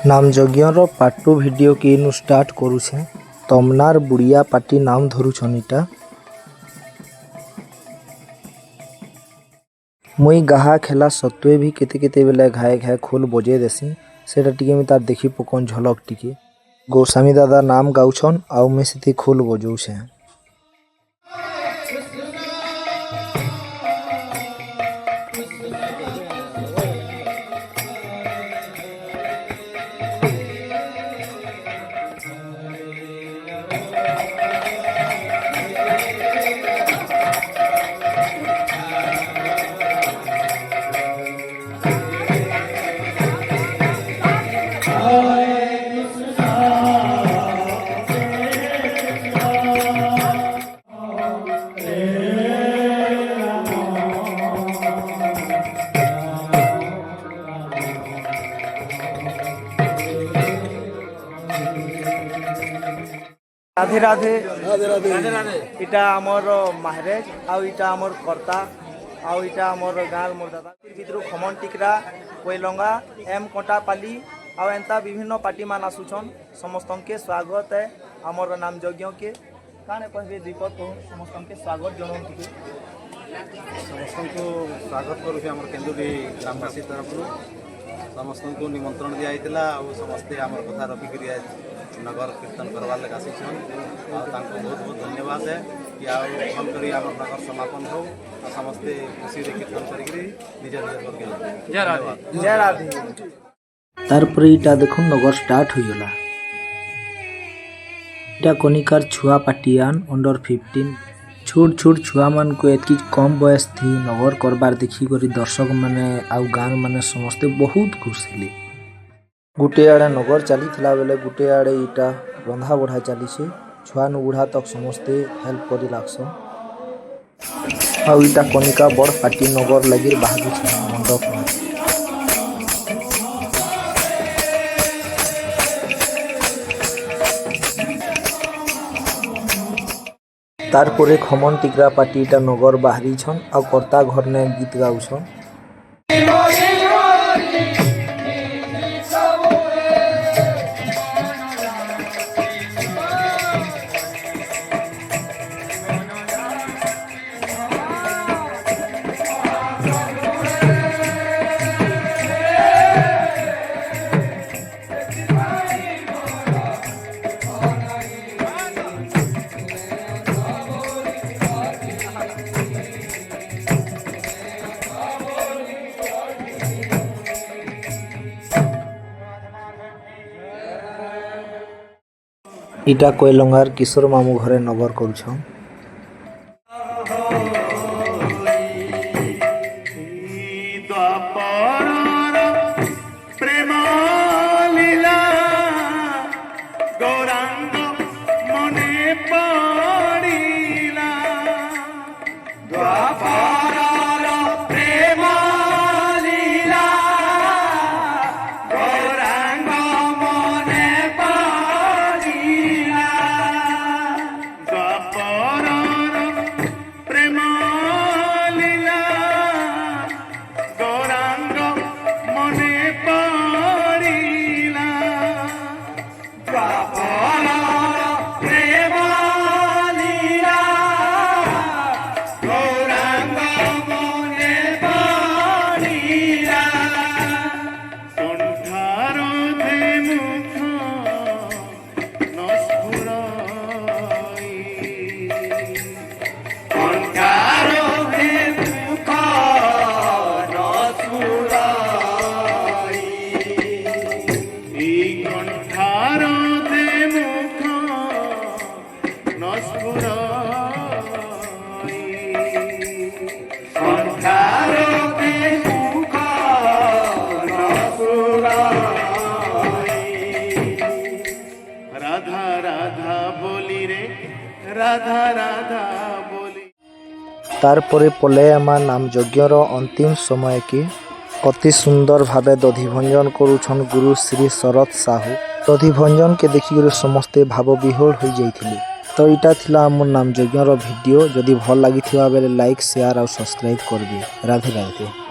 नाम यज्ञर part 2 video के इनु स्टार्ट करूछे। तमनार बुढ़िया पार्टी नाम धरुछन इटा। मुई गाहा खेला सत्वे भी केते केते बेले घाए घाए खोल बजे देसी सेटा टिके मी तार देखी पकोन झलक टिके। गोस्वामी दादा नाम गाउछन आउ में सेती खोल बजौछे। राधे राधे राधे राधे इटा आमर महाराज आउ इटा आमर कर्ता आउ इटा आमर गाँव मोर दादा भितर खमन टिकरा कोईलंगा एम कंटापाली आउ एंता विभिन्न पार्टी मान आसुछन। समस्त के स्वागत है आमर नाम यज्ञ के काने कहबे दीपक को समस्त के स्वागत जनम टिके समस्त को स्वागत करूँ आम केन्दुरी ग्रामवासी तरफ समस्त को निमंत्रण दिया समस्ते आम कथा रखिक नगर कीर्तन करवार लगे आसीछन बहुत बहुत धन्यवाद है कि भल कर नगर समापन हो समस्ते खुशी कीर्तन कर तारपर इटा देखो नगर स्टार्ट हो गला। इटा कनिकार छुआ पार्टीआन अंडर 15 छोट छोट छुआ मान को एतकी कम बयस थी नगर करबार देखी करी दर्शक माने आउ गान माने समस्ते बहुत खुश थिले। गुटे आड़े नगर चली थिला बेले गुटे आड़े इटा रंधा बढ़ा चली छे छुआ नु बुढ़ा तक समस्ते हेल्प करी लागसन। आउ इटा कनिका बड़ पार्टी नगर लगी बाहर छे मंडप में। तारपरे खमन टिकरा पार्टी इटा नगर बाहरी छन आ कर्ता घर ने गीत गाउछन। इटा कोईलंगार किशोर मामू घरे नगर करुछन। तारपरे पलेयामा नाम यज्ञर अंतिम समय के अति सुंदर भावे दधिभंजन करुछन गुरु श्री शरद साहू। दधिभंजन के देखिक समस्ते भाव विह्वल हो जाइथिले। तो इटा थिला आम नाम यज्ञर वीडियो। जदि भल लागिथिबा बेले लाइक शेयर और सब्सक्राइब करबे। राधे राधे।